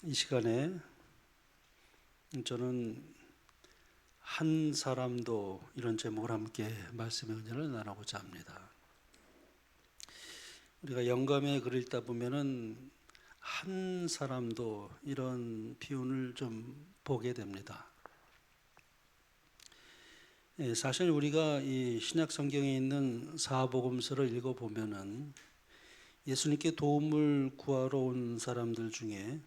이 시간에 저는 한 사람도 이런 제목을 함께 말씀의 은혜를 나누고자 합니다. 우리가 영감의 글을 읽다 보면은 한 사람도 이런 비유를 좀 보게 됩니다. 사실 우리가 이 신약 성경에 있는 사복음서를 읽어 보면은 예수님께 도움을 구하러 온 사람들 중에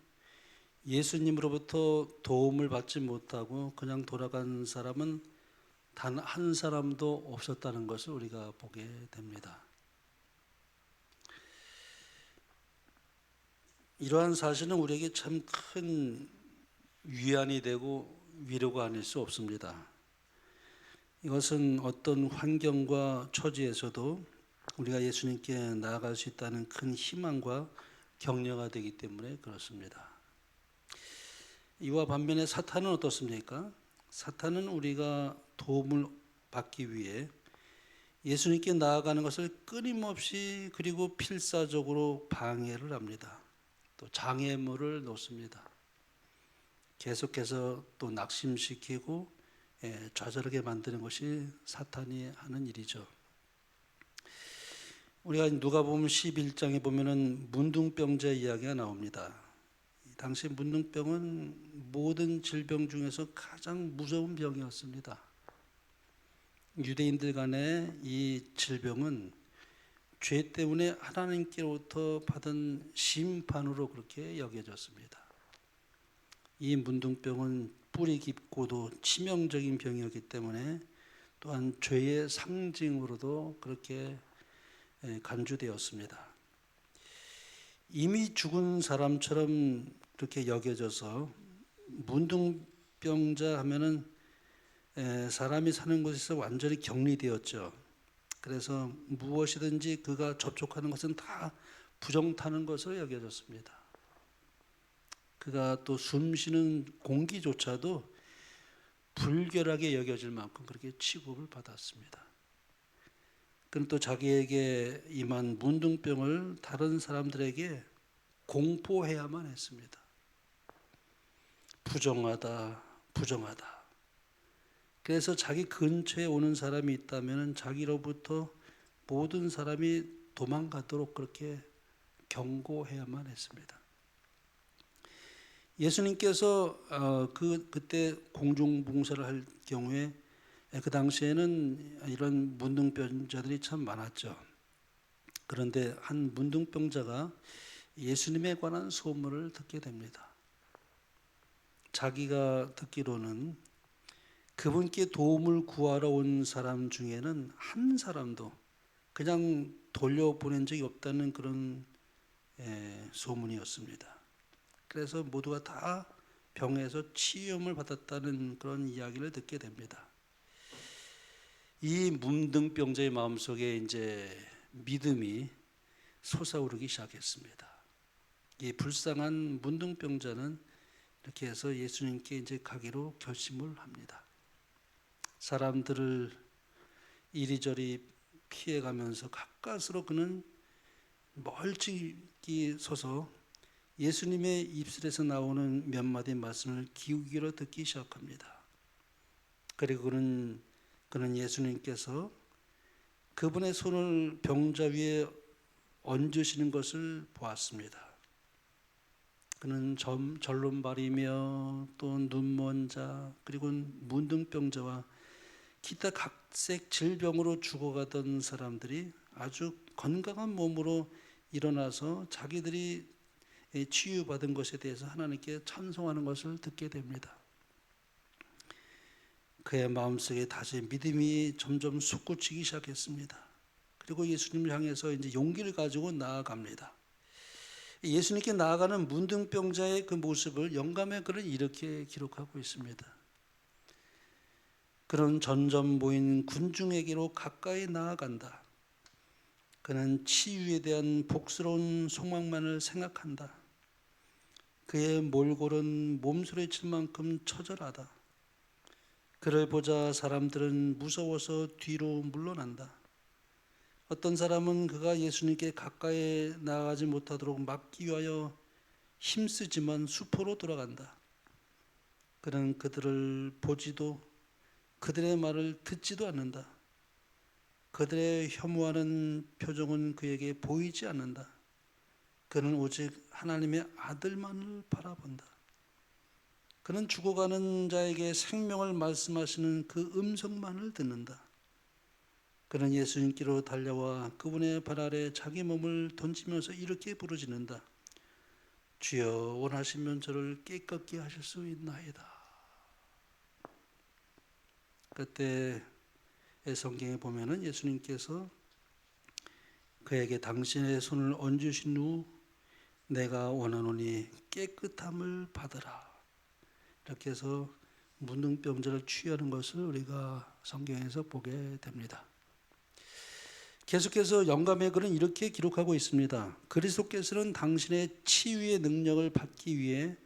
예수님으로부터 도움을 받지 못하고 그냥 돌아간 사람은 단 한 사람도 없었다는 것을 우리가 보게 됩니다. 이러한 사실은 우리에게 참 큰 위안이 되고 위로가 아닐 수 없습니다. 이것은 어떤 환경과 처지에서도 우리가 예수님께 나아갈 수 있다는 큰 희망과 격려가 되기 때문에 그렇습니다. 이와 반면에 사탄은 어떻습니까? 사탄은 우리가 도움을 받기 위해 예수님께 나아가는 것을 끊임없이 그리고 필사적으로 방해를 합니다. 또 장애물을 놓습니다. 계속해서 또 낙심시키고 좌절하게 만드는 것이 사탄이 하는 일이죠. 우리가 누가복음 11장에 보면은 문둥병자 이야기가 나옵니다. 당시 문둥병은 모든 질병 중에서 가장 무서운 병이었습니다. 유대인들 간의 이 질병은 죄 때문에 하나님께로부터 받은 심판으로 그렇게 여겨졌습니다. 이 문둥병은 뿌리 깊고도 치명적인 병이었기 때문에 또한 죄의 상징으로도 그렇게 간주되었습니다. 이미 죽은 사람처럼 그렇게 여겨져서 문둥병자 하면은 사람이 사는 곳에서 완전히 격리되었죠. 그래서 무엇이든지 그가 접촉하는 것은 다 부정타는 것으로 여겨졌습니다. 그가 또 숨쉬는 공기조차도 불결하게 여겨질 만큼 그렇게 취급을 받았습니다. 그는 또 자기에게 임한 문둥병을 다른 사람들에게 공포해야만 했습니다. 부정하다, 부정하다. 그래서 자기 근처에 오는 사람이 있다면 자기로부터 모든 사람이 도망가도록 그렇게 경고해야만 했습니다. 예수님께서 그때 공중봉사를 할 경우에 그 당시에는 이런 문둥병자들이 참 많았죠. 그런데 한 문둥병자가 예수님에 관한 소문을 듣게 됩니다. 자기가 듣기로는 그분께 도움을 구하러 온 사람 중에는 한 사람도 그냥 돌려보낸 적이 없다는 그런 소문이었습니다. 그래서 모두가 다 병에서 치유를 받았다는 그런 이야기를 듣게 됩니다. 이 문둥병자의 마음속에 이제 믿음이 솟아오르기 시작했습니다. 이 불쌍한 문둥병자는 이렇게 해서 예수님께 이제 가기로 결심을 합니다. 사람들을 이리저리 피해가면서 가까스로 그는 멀찍이 서서 예수님의 입술에서 나오는 몇 마디 말씀을 귀 기울여 듣기 시작합니다. 그리고 그는 예수님께서 그분의 손을 병자 위에 얹으시는 것을 보았습니다. 그는 절름발이며 또 눈먼 자 그리고 문둥병자와 기타 각색 질병으로 죽어가던 사람들이 아주 건강한 몸으로 일어나서 자기들이 치유받은 것에 대해서 하나님께 찬송하는 것을 듣게 됩니다. 그의 마음속에 다시 믿음이 점점 솟구치기 시작했습니다. 그리고 예수님을 향해서 이제 용기를 가지고 나아갑니다. 예수님께 나아가는 문둥병자의 그 모습을 영감의 글은 이렇게 기록하고 있습니다. 그는 점점 모인 군중에게로 가까이 나아간다. 그는 치유에 대한 복스러운 소망만을 생각한다. 그의 몰골은 몸소리칠 만큼 처절하다. 그를 보자 사람들은 무서워서 뒤로 물러난다. 어떤 사람은 그가 예수님께 가까이 나아가지 못하도록 막기 위하여 힘쓰지만 수포로 돌아간다. 그는 그들을 보지도 그들의 말을 듣지도 않는다. 그들의 혐오하는 표정은 그에게 보이지 않는다. 그는 오직 하나님의 아들만을 바라본다. 그는 죽어가는 자에게 생명을 말씀하시는 그 음성만을 듣는다. 그는 예수님께로 달려와 그분의 발 아래 자기 몸을 던지면서 이렇게 부르짖는다. 주여, 원하시면 저를 깨끗게 하실 수 있나이다. 그때 성경에 보면은 예수님께서 그에게 당신의 손을 얹으신 후 내가 원하노니 깨끗함을 받으라. 이렇게 해서 문둥병자를 치유하는 것을 우리가 성경에서 보게 됩니다. 계속해서 영감의 글은 이렇게 기록하고 있습니다. 그리스도께서는 당신의 치유의 능력을 받기 위해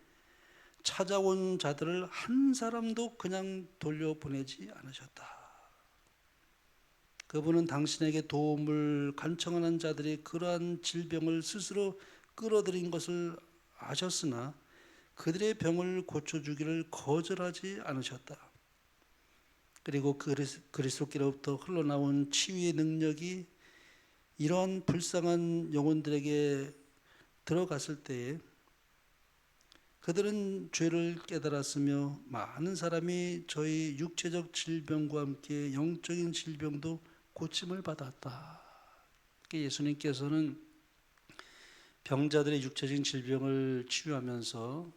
찾아온 자들을 한 사람도 그냥 돌려보내지 않으셨다. 그분은 당신에게 도움을 간청하는 자들이 그러한 질병을 스스로 끌어들인 것을 아셨으나 그들의 병을 고쳐주기를 거절하지 않으셨다. 그리고 그리스도께로부터 흘러나온 치유의 능력이 이러한 불쌍한 영혼들에게 들어갔을 때에 그들은 죄를 깨달았으며 많은 사람이 저희 육체적 질병과 함께 영적인 질병도 고침을 받았다. 예수님께서는 병자들의 육체적인 질병을 치유하면서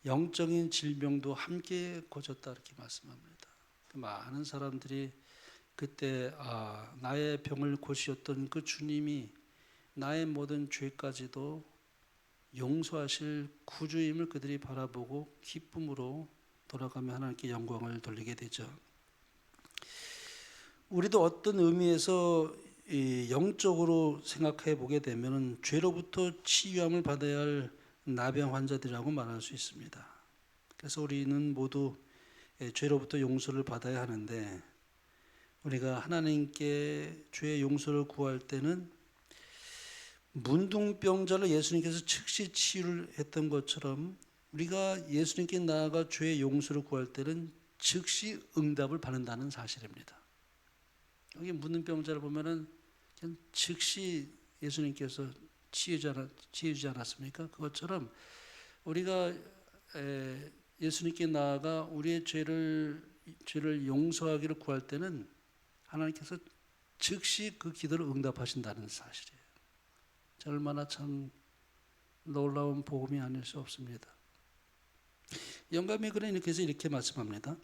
영적인 질병도 함께 고쳤다 이렇게 말씀합니다. 많은 사람들이 그때 나의 병을 고치셨던 그 주님이 나의 모든 죄까지도 용서하실 구주임을 그들이 바라보고 기쁨으로 돌아가며 하나님께 영광을 돌리게 되죠. 우리도 어떤 의미에서 영적으로 생각해 보게 되면 죄로부터 치유함을 받아야 할 나병 환자들이라고 말할 수 있습니다. 그래서 우리는 모두 죄로부터 용서를 받아야 하는데 우리가 하나님께 죄의 용서를 구할 때는 문둥병자를 예수님께서 즉시 치유를 했던 것처럼 우리가 예수님께 나아가 죄의 용서를 구할 때는 즉시 응답을 받는다는 사실입니다. 여기 문둥병자를 보면은 그냥 즉시 예수님께서 치유지 않았습니까? 그것처럼 우리가 예수님께 나아가 우리의 죄를 용서하기를 구할 때는 하나님께서 즉시 그 기도를 응답하신다는 사실이에요. 얼마나 참 놀라운 복음이 아닐 수 없습니다. 영감의 글은 이렇게 말씀합니다.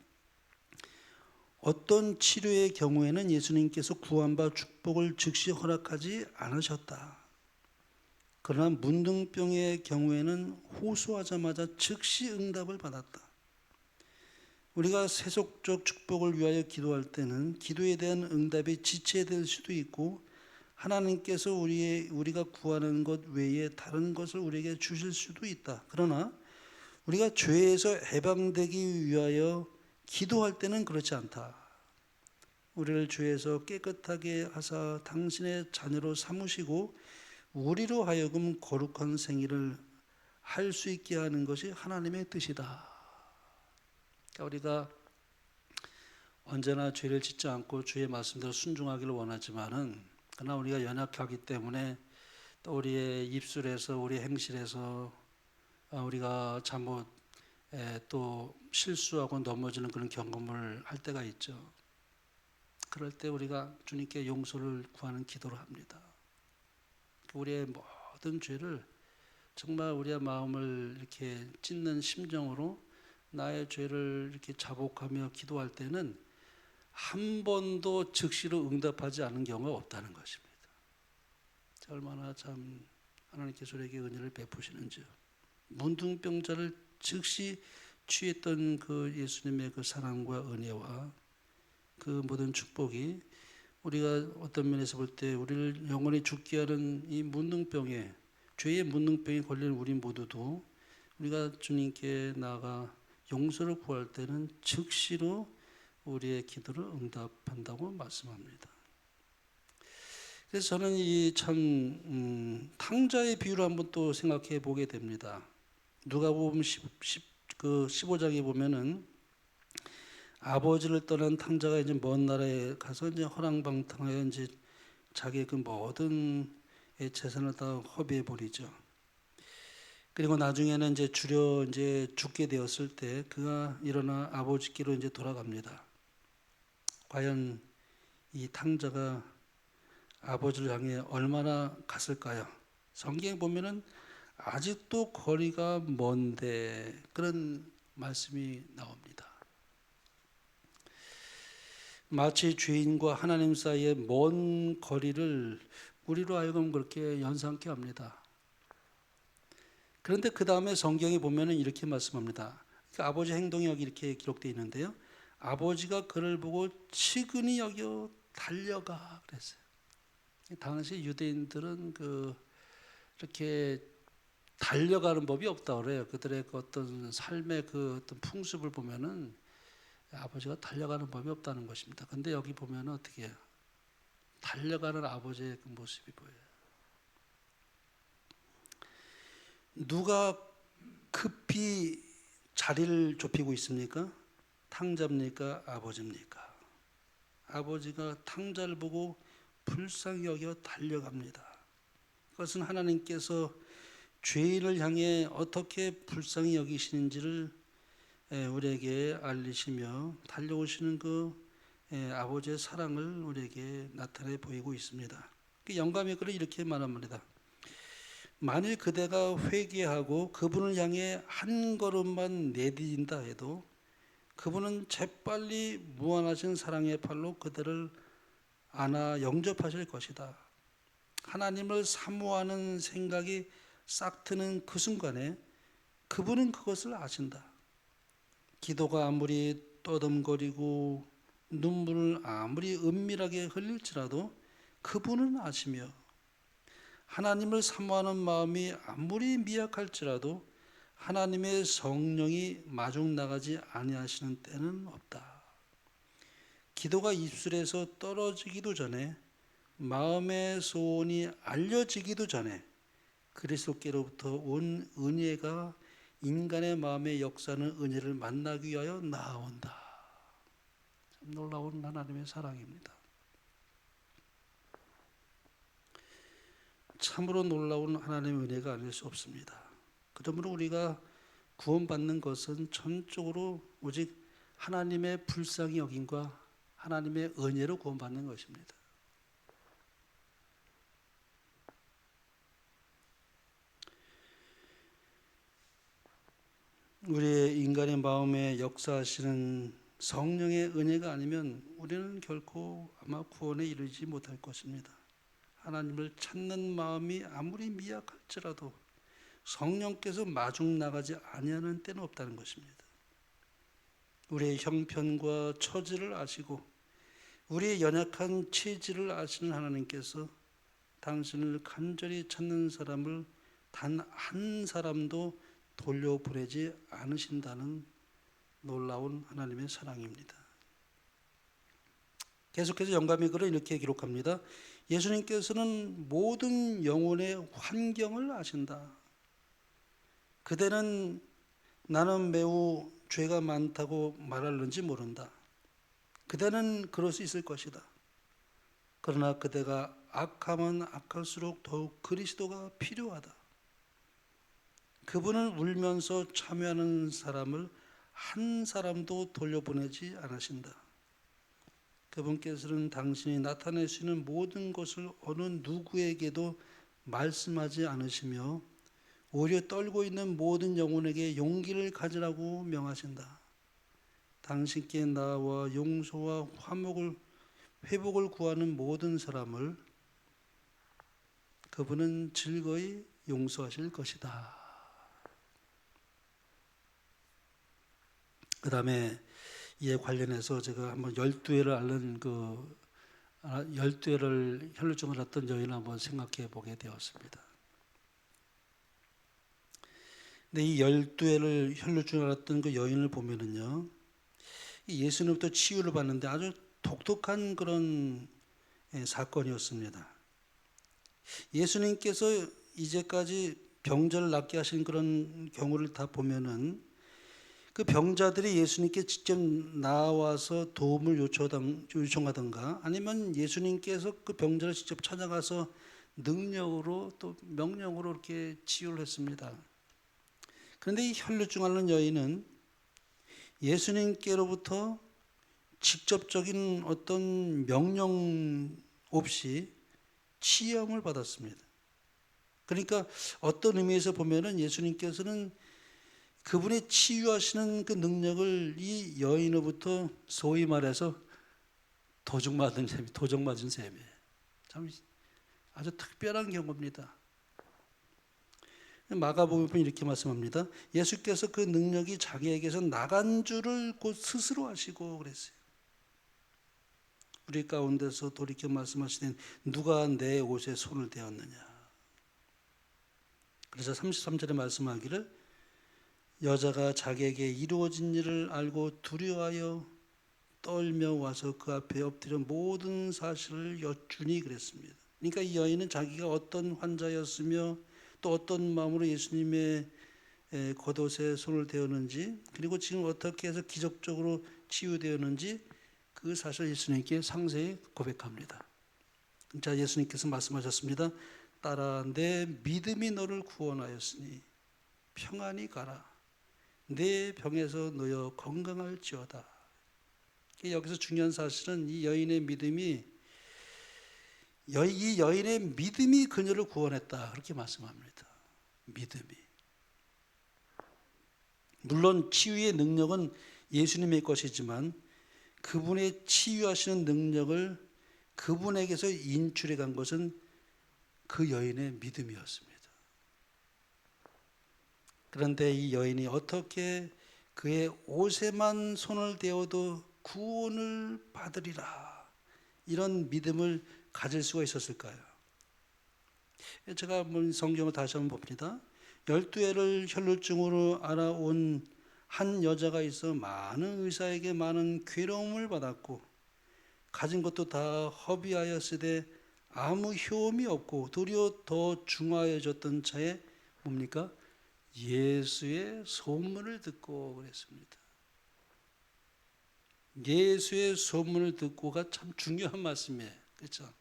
어떤 치료의 경우에는 예수님께서 구한 바 축복을 즉시 허락하지 않으셨다. 그러나 문둥병의 경우에는 호소하자마자 즉시 응답을 받았다. 우리가 세속적 축복을 위하여 기도할 때는 기도에 대한 응답이 지체될 수도 있고 하나님께서 우리가 구하는 것 외에 다른 것을 우리에게 주실 수도 있다. 그러나 우리가 죄에서 해방되기 위하여 기도할 때는 그렇지 않다. 우리를 죄에서 깨끗하게 하사 당신의 자녀로 삼으시고 우리로 하여금 거룩한 생일을 할 수 있게 하는 것이 하나님의 뜻이다. 그러니까 우리가 언제나 죄를 짓지 않고 주의 말씀대로 순종하기를 원하지만은 그러나 우리가 연약하기 때문에 또 우리의 입술에서 우리 행실에서 우리가 잘못 또 실수하고 넘어지는 그런 경험을 할 때가 있죠. 그럴 때 우리가 주님께 용서를 구하는 기도를 합니다. 우리의 모든 죄를 정말 우리의 마음을 이렇게 찢는 심정으로 나의 죄를 이렇게 자복하며 기도할 때는 한 번도 즉시로 응답하지 않은 경우가 없다는 것입니다. 얼마나 참 하나님께서 우리에게 은혜를 베푸시는지요. 문둥병자를 즉시 취했던 그 예수님의 그 사랑과 은혜와 그 모든 축복이 우리가 어떤 면에서 볼 때 우리를 영원히 죽게 하는 이 문둥병에 죄의 문둥병에 걸린 우리 모두도 우리가 주님께 나아가 용서를 구할 때는 즉시로 우리의 기도를 응답한다고 말씀합니다. 그래서 저는 이 참 탕자의 비유를 한번 또 생각해 보게 됩니다. 누가복음 15장에 보면은 아버지를 떠난 탕자가 이제 먼 나라에 가서 이제 허랑방탕하여 이제 자기의 그 모든 재산을 다 허비해 버리죠. 그리고 나중에는 이제 이제 죽게 되었을 때 그가 일어나 아버지께로 이제 돌아갑니다. 과연 이 탕자가 아버지를 향해 얼마나 갔을까요? 성경에 보면은 아직도 거리가 먼데 그런 말씀이 나옵니다. 마치 죄인과 하나님 사이의 먼 거리를 우리로 하여금 그렇게 연상케 합니다. 그런데 그 다음에 성경에 보면은 이렇게 말씀합니다. 그러니까 아버지 행동이 여기 이렇게 기록되어 있는데요. 아버지가 그를 보고 치근히 여겨 달려가 그랬어요. 당시 유대인들은 이렇게 달려가는 법이 없다 그래요. 그들의 그 어떤 삶의 그 어떤 풍습을 보면은 아버지가 달려가는 법이 없다는 것입니다. 근데 여기 보면은 어떻게 해요? 달려가는 아버지의 그 모습이 보여요. 누가 급히 자리를 좁히고 있습니까? 탕자입니까? 아버지입니까? 아버지가 탕자를 보고 불쌍히 여겨 달려갑니다. 그것은 하나님께서 죄인을 향해 어떻게 불쌍히 여기시는지를 우리에게 알리시며 달려오시는 아버지의 사랑을 우리에게 나타내 보이고 있습니다. 그 영감의 글을 이렇게 말합니다. 만일 그대가 회개하고 그분을 향해 한 걸음만 내딛는다 해도 그분은 재빨리 무한하신 사랑의 팔로 그대를 안아 영접하실 것이다. 하나님을 사모하는 생각이 싹 트는 그 순간에 그분은 그것을 아신다. 기도가 아무리 떠듬거리고 눈물을 아무리 은밀하게 흘릴지라도 그분은 아시며 하나님을 사모하는 마음이 아무리 미약할지라도 하나님의 성령이 마중 나가지 아니하시는 때는 없다. 기도가 입술에서 떨어지기도 전에 마음의 소원이 알려지기도 전에 그리스도께로부터 온 은혜가 인간의 마음에 역사하는 은혜를 만나기 위하여 나아온다. 참 놀라운 하나님의 사랑입니다. 참으로 놀라운 하나님의 은혜가 아닐 수 없습니다. 그러므로 우리가 구원받는 것은 전적으로 오직 하나님의 불쌍히 여김과 하나님의 은혜로 구원받는 것입니다. 우리의 인간의 마음에 역사하시는 성령의 은혜가 아니면 우리는 결코 아마 구원에 이르지 못할 것입니다. 하나님을 찾는 마음이 아무리 미약할지라도 성령께서 마중 나가지 아니하는 때는 없다는 것입니다. 우리의 형편과 처지를 아시고 우리의 연약한 체질을 아시는 하나님께서 당신을 간절히 찾는 사람을 단 한 사람도 돌려보내지 않으신다는 놀라운 하나님의 사랑입니다. 계속해서 영감의 글을 이렇게 기록합니다. 예수님께서는 모든 영혼의 환경을 아신다. 그대는 나는 매우 죄가 많다고 말할는지 모른다. 그대는 그럴 수 있을 것이다. 그러나 그대가 악하면 악할수록 더욱 그리스도가 필요하다. 그분은 울면서 참여하는 사람을 한 사람도 돌려보내지 않으신다. 그분께서는 당신이 나타낼 수 있는 모든 것을 어느 누구에게도 말씀하지 않으시며 오히려 떨고 있는 모든 영혼에게 용기를 가지라고 명하신다. 당신께 나와 용서와 회복을 구하는 모든 사람을 그분은 즐거이 용서하실 것이다. 그 다음에 이에 관련해서 제가 한번 12회를 앓는 12회를 혈루증을 앓던 여인을 한번 생각해 보게 되었습니다. 근데 이 12회를 혈루증을 앓던 그 여인을 보면은요, 예수님부터 치유를 받는데 아주 독특한 그런 사건이었습니다. 예수님께서 이제까지 병자를 낫게 하신 그런 경우를 다 보면은 그 병자들이 예수님께 직접 나와서 도움을 요청하던가 아니면 예수님께서 그 병자를 직접 찾아가서 능력으로 또 명령으로 이렇게 치유를 했습니다. 그런데 이 혈루증 앓는 여인은 예수님께로부터 직접적인 어떤 명령 없이 치유함을 받았습니다. 그러니까 어떤 의미에서 보면은 예수님께서는 그분의 치유하시는 그 능력을 이 여인으로부터 소위 말해서 도적맞은 셈이에요. 참 아주 특별한 경우입니다. 마가복음은 이렇게 말씀합니다. 예수께서 그 능력이 자기에게서 나간 줄을 곧 스스로 아시고 그랬어요. 우리 가운데서 돌이켜 말씀하시는 누가 내 옷에 손을 대었느냐. 그래서 33절에 말씀하기를 여자가 자기에게 이루어진 일을 알고 두려워하여 떨며 와서 그 앞에 엎드려 모든 사실을 여쭈니 그랬습니다. 그러니까 이 여인은 자기가 어떤 환자였으며 또 어떤 마음으로 예수님의 겉옷에 손을 대었는지 그리고 지금 어떻게 해서 기적적으로 치유되었는지 그 사실을 예수님께 상세히 고백합니다. 자, 예수님께서 말씀하셨습니다. 딸아, 내 믿음이 너를 구원하였으니 평안히 가라. 내 병에서 놓여 건강할지어다. 여기서 중요한 사실은 이 여인의 믿음이 그녀를 구원했다. 그렇게 말씀합니다. 믿음이. 물론 치유의 능력은 예수님의 것이지만 그분의 치유하시는 능력을 그분에게서 인출해 간 것은 그 여인의 믿음이었습니다. 그런데 이 여인이 어떻게 그의 옷에만 손을 대어도 구원을 받으리라 이런 믿음을 가질 수가 있었을까요? 제가 한번 성경을 다시 한번 봅니다. 12해를 혈루증으로 알아온 한 여자가 있어 많은 의사에게 많은 괴로움을 받았고 가진 것도 다 허비하였으되 아무 효험이 없고 도리어 더 중하여졌던 차에 뭡니까? 예수의 소문을 듣고 그랬습니다. 예수의 소문을 듣고가 참 중요한 말씀이에요. 그렇죠?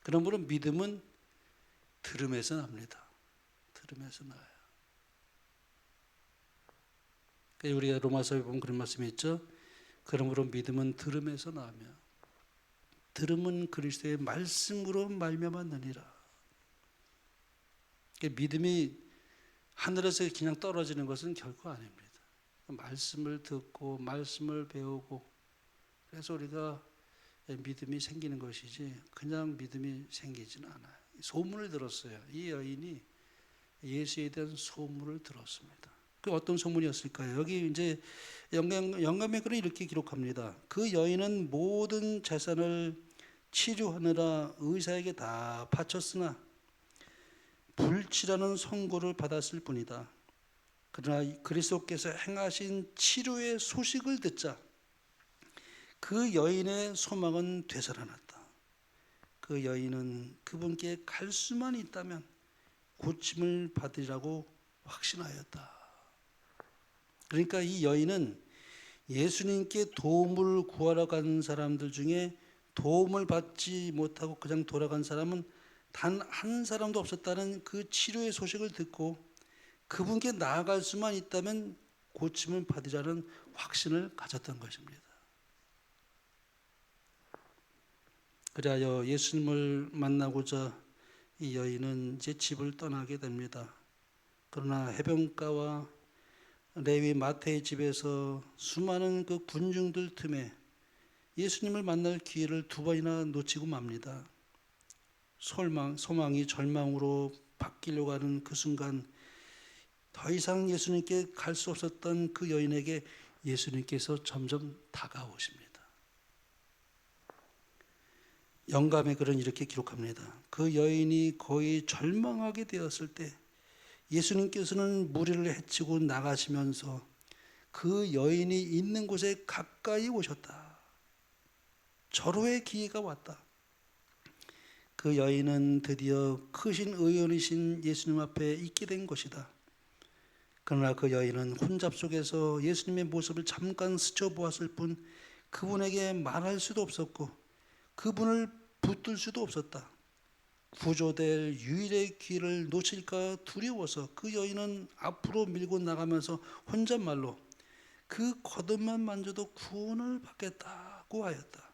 그러므로 믿음은 들음에서 납니다. 들음에서 나요. 우리가 로마서에 보면 그런 말씀이 있죠. 그러므로 믿음은 들음에서 나며 들음은 그리스도의 말씀으로 말미암았느니라. 믿음이 하늘에서 그냥 떨어지는 것은 결코 아닙니다. 말씀을 듣고 말씀을 배우고 그래서 우리가 믿음이 생기는 것이지 그냥 믿음이 생기지는 않아요. 소문을 들었어요. 이 여인이 예수에 대한 소문을 들었습니다. 그 어떤 소문이었을까요? 여기 이제 영감의 글은 이렇게 기록합니다. 그 여인은 모든 재산을 치료하느라 의사에게 다 바쳤으나 불치라는 선고를 받았을 뿐이다. 그러나 그리스도께서 행하신 치료의 소식을 듣자 그 여인의 소망은 되살아났다. 그 여인은 그분께 갈 수만 있다면 고침을 받으리라고 확신하였다. 그러니까 이 여인은 예수님께 도움을 구하러 간 사람들 중에 도움을 받지 못하고 그냥 돌아간 사람은 단 한 사람도 없었다는 그 치료의 소식을 듣고 그분께 나아갈 수만 있다면 고침을 받으라는 확신을 가졌던 것입니다. 그리하여 예수님을 만나고자 이 여인은 이제 집을 떠나게 됩니다. 그러나 해변가와 레위 마태의 집에서 수많은 그 군중들 틈에 예수님을 만날 기회를 두 번이나 놓치고 맙니다. 소망이 절망으로 바뀌려고 하는 그 순간 더 이상 예수님께 갈 수 없었던 그 여인에게 예수님께서 점점 다가오십니다. 영감의 글은 이렇게 기록합니다. 그 여인이 거의 절망하게 되었을 때 예수님께서는 무리를 헤치고 나가시면서 그 여인이 있는 곳에 가까이 오셨다. 절호의 기회가 왔다. 그 여인은 드디어 크신 의원이신 예수님 앞에 있게 된 것이다. 그러나 그 여인은 혼잡 속에서 예수님의 모습을 잠깐 스쳐보았을 뿐 그분에게 말할 수도 없었고 그분을 붙들 수도 없었다. 구조될 유일의 기회를 놓칠까 두려워서 그 여인은 앞으로 밀고 나가면서 혼잣말로 그 겉옷만 만져도 구원을 받겠다고 하였다.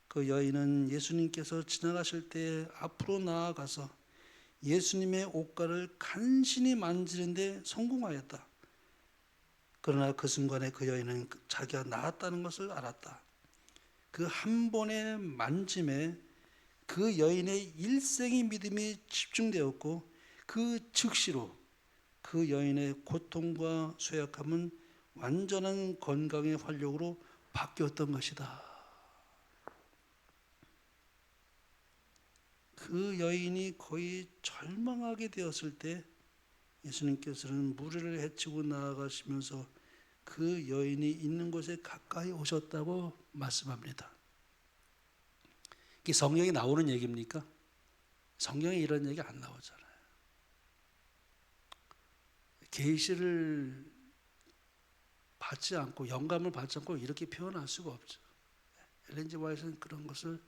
그 여인은 예수님께서 지나가실 때 앞으로 나아가서 예수님의 옷가를 간신히 만지는데 성공하였다. 그러나 그 순간에 그 여인은 자기가 나았다는 것을 알았다. 그 한 번의 만짐에 그 여인의 일생의 믿음이 집중되었고 그 즉시로 그 여인의 고통과 쇠약함은 완전한 건강의 활력으로 바뀌었던 것이다. 그 여인이 거의 절망하게 되었을 때 예수님께서는 무리를 헤치고 나아가시면서 그 여인이 있는 곳에 가까이 오셨다고 말씀합니다. 이게 성경에 나오는 얘기입니까? 성경에 이런 얘기 안 나오잖아요. 계시를 받지 않고 영감을 받지 않고 이렇게 표현할 수가 없죠. 엘렌 G. 화이트는 그런 것을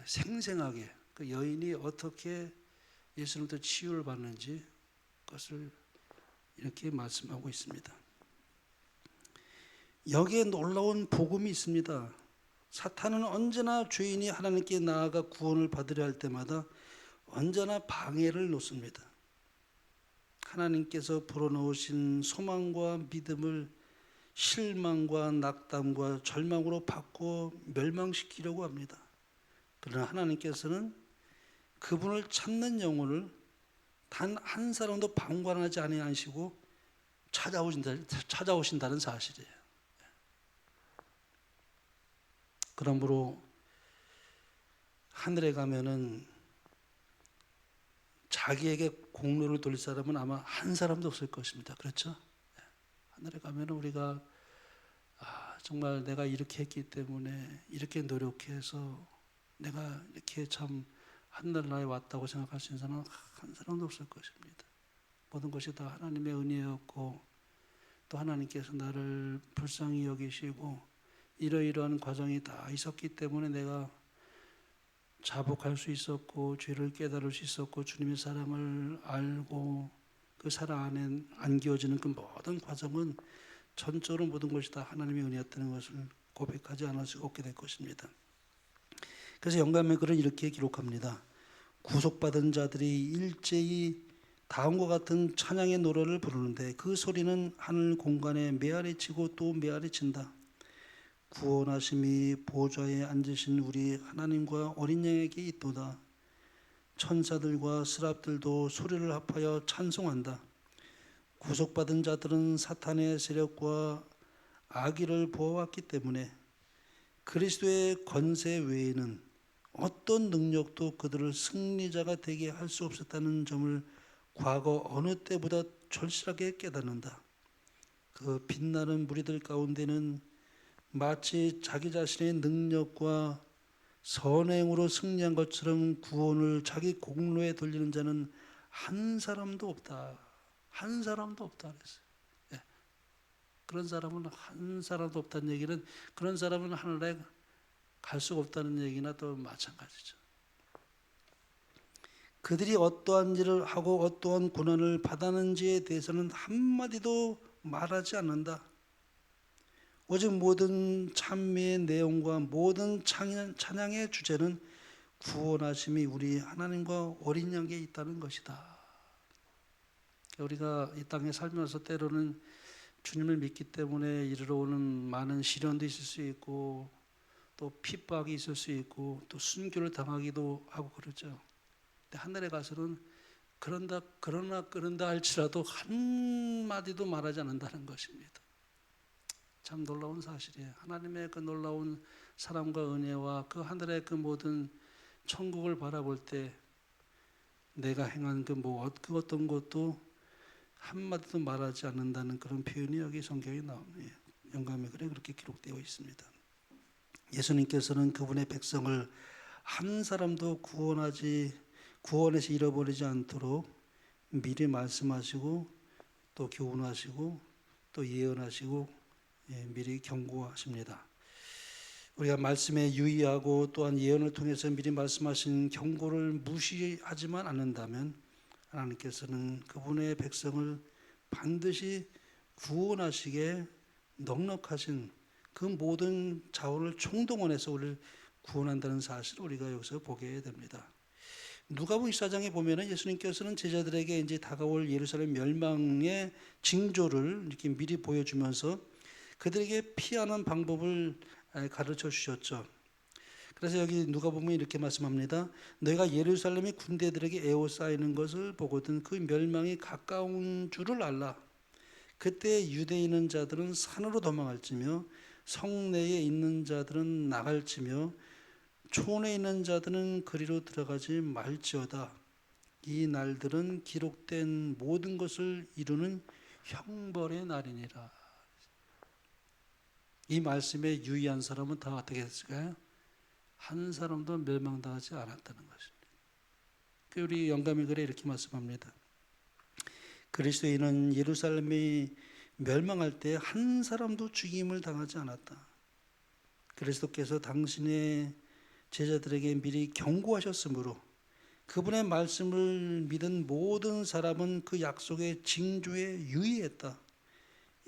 생생하게 그 여인이 어떻게 예수님부터 치유를 받는지 그것을 이렇게 말씀하고 있습니다. 여기에 놀라운 복음이 있습니다. 사탄은 언제나 죄인이 하나님께 나아가 구원을 받으려 할 때마다 언제나 방해를 놓습니다. 하나님께서 불어넣으신 소망과 믿음을 실망과 낙담과 절망으로 바꿔 멸망시키려고 합니다. 그러나 하나님께서는 그분을 찾는 영혼을 단 한 사람도 방관하지 아니하시고 찾아오신다는 사실이에요. 그러므로 하늘에 가면은 자기에게 공로를 돌릴 사람은 아마 한 사람도 없을 것입니다. 그렇죠? 하늘에 가면은 우리가 정말 내가 이렇게 했기 때문에 이렇게 노력해서 내가 이렇게 참 하늘나라에 왔다고 생각할 수 있는 사람은 한 사람도 없을 것입니다. 모든 것이 다 하나님의 은혜였고 또 하나님께서 나를 불쌍히 여기시고 이러이러한 과정이 다 있었기 때문에 내가 자복할 수 있었고 죄를 깨달을 수 있었고 주님의 사랑을 알고 그 사랑 안에 안겨지는 그 모든 과정은 전적으로 모든 것이 다 하나님의 은혜였다는 것을 고백하지 않을 수 없게 될 것입니다. 그래서 영감의 글은 이렇게 기록합니다. 구속받은 자들이 일제히 다음과 같은 찬양의 노래를 부르는데 그 소리는 하늘 공간에 메아리치고 또 메아리친다. 구원하심이 보좌에 앉으신 우리 하나님과 어린 양에게 있도다. 천사들과 스랍들도 소리를 합하여 찬송한다. 구속받은 자들은 사탄의 세력과 악의를 보아왔기 때문에 그리스도의 권세 외에는 어떤 능력도 그들을 승리자가 되게 할 수 없었다는 점을 과거 어느 때보다 절실하게 깨닫는다. 그 빛나는 무리들 가운데는 마치 자기 자신의 능력과 선행으로 승리한 것처럼 구원을 자기 공로에 돌리는 자는 한 사람도 없다. 한 사람도 없다 그랬어요. 예. 그런 사람은 한 사람도 없다는 얘기는 그런 사람은 하늘에 갈 수가 없다는 얘기나 또 마찬가지죠. 그들이 어떠한 일을 하고 어떠한 고난을 받았는지에 대해서는 한마디도 말하지 않는다. 오직 모든 찬미의 내용과 모든 찬양의 주제는 구원하심이 우리 하나님과 어린 양에게 있다는 것이다. 우리가 이 땅에 살면서 때로는 주님을 믿기 때문에 이르러 오는 많은 시련도 있을 수 있고 또 핍박이 있을 수 있고 또 순교를 당하기도 하고 그러죠. 근데 하늘에 가서는 그런다 할지라도 한마디도 말하지 않는다는 것입니다. 참 놀라운 사실이에요. 하나님의 그 놀라운 사랑과 은혜와 그 하늘의 그 모든 천국을 바라볼 때 내가 행한 그 어떤 것도 한마디도 말하지 않는다는 그런 표현이 여기 성경에 나옵니다. 영감의 글에 그렇게 기록되어 있습니다. 예수님께서는 그분의 백성을 한 사람도 구원에서 잃어버리지 않도록 미리 말씀하시고 또 교훈하시고 또 예언하시고 미리 경고하십니다. 우리가 말씀에 유의하고 또한 예언을 통해서 미리 말씀하신 경고를 무시하지만 않는다면 하나님께서는 그분의 백성을 반드시 구원하시게 넉넉하신 그 모든 자원을 총동원해서 우리를 구원한다는 사실을 우리가 여기서 보게 됩니다. 누가복음 24장에 보면은 예수님께서는 제자들에게 이제 다가올 예루살렘 멸망의 징조를 이렇게 미리 보여주면서 그들에게 피하는 방법을 가르쳐 주셨죠. 그래서 여기 누가복음에 이렇게 말씀합니다. 너희가 예루살렘이 군대들에게 에워싸이는 것을 보거든 그 멸망이 가까운 줄을 알라. 그때 유대에 있는 자들은 산으로 도망할지며 성내에 있는 자들은 나갈지며 촌에 있는 자들은 그리로 들어가지 말지어다. 이 날들은 기록된 모든 것을 이루는 형벌의 날이니라. 이 말씀에 유의한 사람은 다 어떻게 했을까요? 한 사람도 멸망당하지 않았다는 것입니다. 우리 영감의 글에 이렇게 말씀합니다. 그리스도인은 예루살렘이 멸망할 때 한 사람도 죽임을 당하지 않았다. 그리스도께서 당신의 제자들에게 미리 경고하셨으므로 그분의 말씀을 믿은 모든 사람은 그 약속의 징조에 유의했다.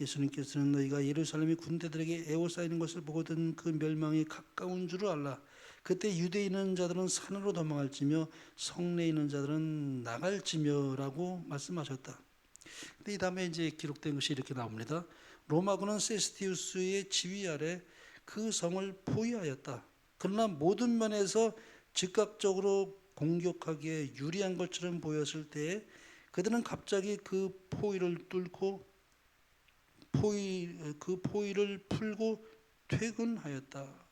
예수님께서는 너희가 예루살렘이 군대들에게 에워싸이는 것을 보거든 그 멸망이 가까운 줄을 알라. 그때 유대에 있는 자들은 산으로 도망할지며 성내에 있는 자들은 나갈지며라고 말씀하셨다. 근데 이 다음에 이제 기록된 것이 이렇게 나옵니다. 로마군은 세스티우스의 지휘 아래 그 성을 포위하였다. 그러나 모든 면에서 즉각적으로 공격하기에 유리한 것처럼 보였을 때에 그들은 갑자기 그 포위를 뚫고 그 포위를 풀고 퇴근하였다.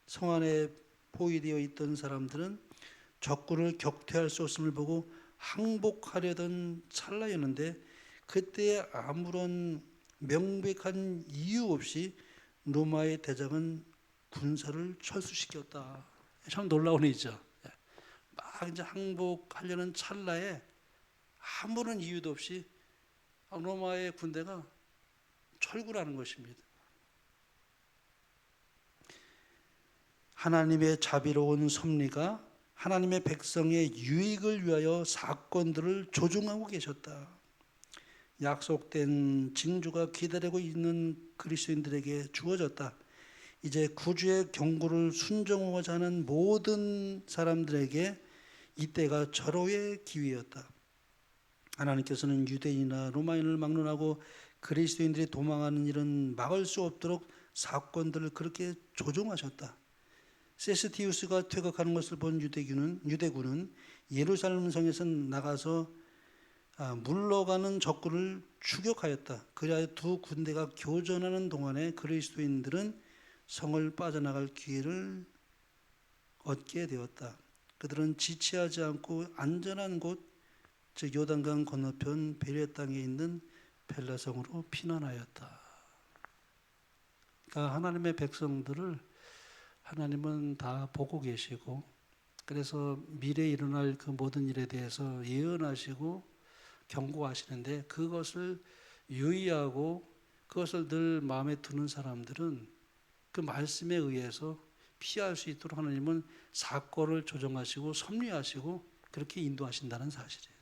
성 안에 포위되어 있던 사람들은 적군을 격퇴할 수 없음을 보고 항복하려던 찰나였는데 그때 아무런 명백한 이유 없이 로마의 대장은 군사를 철수시켰다. 참 놀라운 일이죠. 막 이제 항복하려는 찰나에 아무런 이유도 없이 로마의 군대가 철구라는 것입니다. 하나님의 자비로운 섭리가 하나님의 백성의 유익을 위하여 사건들을 조종하고 계셨다. 약속된 징조가 기다리고 있는 그리스도인들에게 주어졌다. 이제 구주의 경고를 순종하고자 하는 모든 사람들에게 이때가 절호의 기회였다. 하나님께서는 유대인이나 로마인을 막론하고 그리스도인들이 도망하는 일은 막을 수 없도록 사건들을 그렇게 조종하셨다. 세스티우스가 퇴각하는 것을 본 유대군은 예루살렘 성에서 나가서 물러가는 적군을 추격하였다. 그리하여 두 군대가 교전하는 동안에 그리스도인들은 성을 빠져나갈 기회를 얻게 되었다. 그들은 지체하지 않고 안전한 곳, 즉 요단강 건너편 베레 땅에 있는 벨라성으로 피난하였다. 그러니까 하나님의 백성들을 하나님은 다 보고 계시고 그래서 미래에 일어날 그 모든 일에 대해서 예언하시고 경고하시는데 그것을 유의하고 그것을 늘 마음에 두는 사람들은 그 말씀에 의해서 피할 수 있도록 하나님은 사건을 조정하시고 섭리하시고 그렇게 인도하신다는 사실이에요.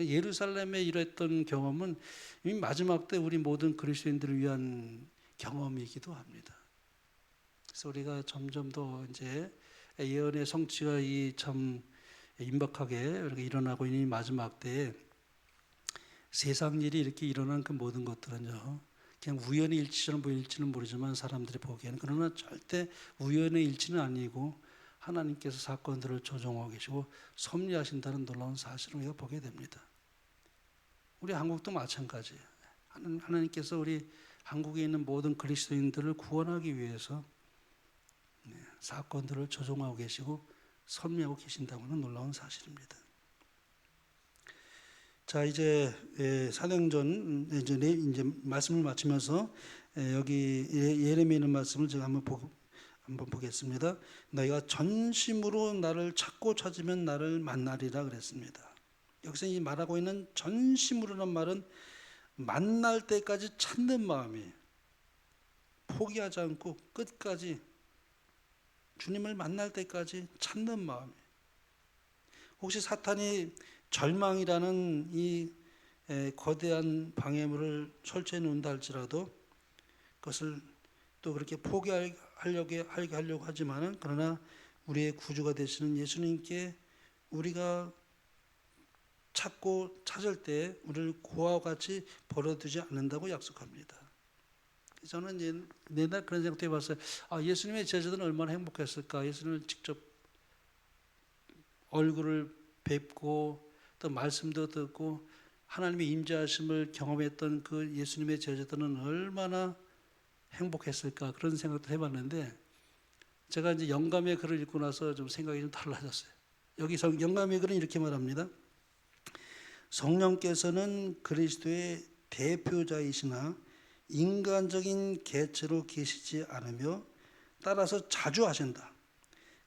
예루살렘에 이랬던 경험은 이미 마지막 때 우리 모든 그리스도인들을 위한 경험이기도 합니다. 그래서 우리가 점점 더 이제 예언의 성취가 이 참 임박하게 이렇게 일어나고 있는 마지막 때에 세상 일이 이렇게 일어난 그 모든 것들은요, 그냥 우연의 일치처럼 보일지는 모르지만 사람들이 보기에는 그러나 절대 우연의 일치는 아니고 하나님께서 사건들을 조정하고 계시고 섭리하신다는 놀라운 사실을 우리가 보게 됩니다. 우리 한국도 마찬가지예요. 하나님께서 우리 한국에 있는 모든 그리스도인들을 구원하기 위해서 사건들을 조종하고 계시고 섭리하고 계신다고 하는 놀라운 사실입니다. 자, 이제 사도행전 이제 말씀을 마치면서 여기 예레미야 있는 말씀을 제가 한번 한번 보겠습니다. 너희가 전심으로 나를 찾고 찾으면 나를 만나리라 그랬습니다. 여기서 이 말하고 있는 전심으로라는 말은 만날 때까지 찾는 마음이, 포기하지 않고 끝까지 주님을 만날 때까지 찾는 마음이. 혹시 사탄이 절망이라는 이 거대한 방해물을 설치해 놓는다 할지라도 그것을 또 그렇게 포기하려고 하지만은, 그러나 우리의 구주가 되시는 예수님께 우리가 찾고 찾을 때 우리를 고아와 같이 버려두지 않는다고 약속합니다. 저는 옛날 그런 생각도 해봤어요. 예수님의 제자들은 얼마나 행복했을까. 예수님을 직접 얼굴을 뵙고 또 말씀도 듣고 하나님의 임재하심을 경험했던 그 예수님의 제자들은 얼마나 행복했을까, 그런 생각도 해봤는데, 제가 이제 영감의 글을 읽고 나서 좀 생각이 좀 달라졌어요. 여기서 영감의 글은 이렇게 말합니다. 성령께서는 그리스도의 대표자이시나 인간적인 개체로 계시지 않으며 따라서 자주 하신다.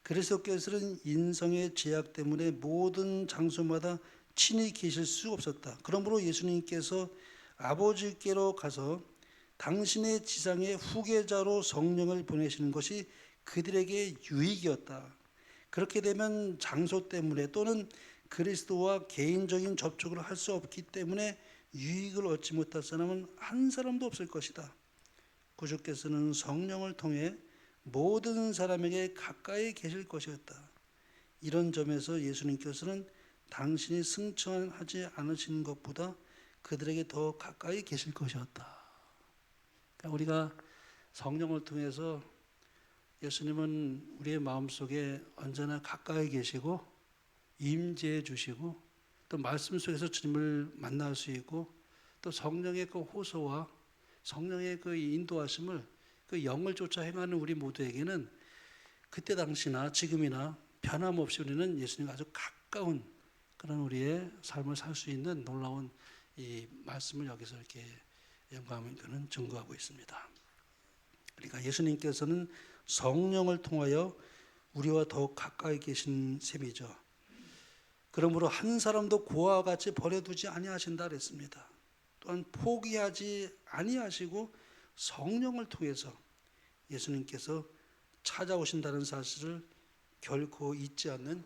그리스도께서는 인성의 제약 때문에 모든 장소마다 친히 계실 수 없었다. 그러므로 예수님께서 아버지께로 가서 당신의 지상의 후계자로 성령을 보내시는 것이 그들에게 유익이었다. 그렇게 되면 장소 때문에 또는 그리스도와 개인적인 접촉을 할 수 없기 때문에 유익을 얻지 못할 사람은 한 사람도 없을 것이다. 구주께서는 성령을 통해 모든 사람에게 가까이 계실 것이었다. 이런 점에서 예수님께서는 당신이 승천하지 않으신 것보다 그들에게 더 가까이 계실 것이었다. 그러니까 우리가 성령을 통해서 예수님은 우리의 마음속에 언제나 가까이 계시고 임재해 주시고 또 말씀 속에서 주님을 만날 수 있고 또 성령의 그 호소와 성령의 그 인도하심을 그 영을 쫓아 행하는 우리 모두에게는 그때 당시나 지금이나 변함없이 우리는 예수님과 아주 가까운 그런 우리의 삶을 살 수 있는 놀라운 이 말씀을 여기서 이렇게 영감교는 증거하고 있습니다. 그러니까 예수님께서는 성령을 통하여 우리와 더욱 가까이 계신 셈이죠. 그러므로 한 사람도 고아와 같이 버려두지 아니하신다 그랬습니다. 또한 포기하지 아니하시고 성령을 통해서 예수님께서 찾아오신다는 사실을 결코 잊지 않는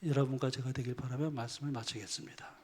여러분과 제가 되길 바라며 말씀을 마치겠습니다.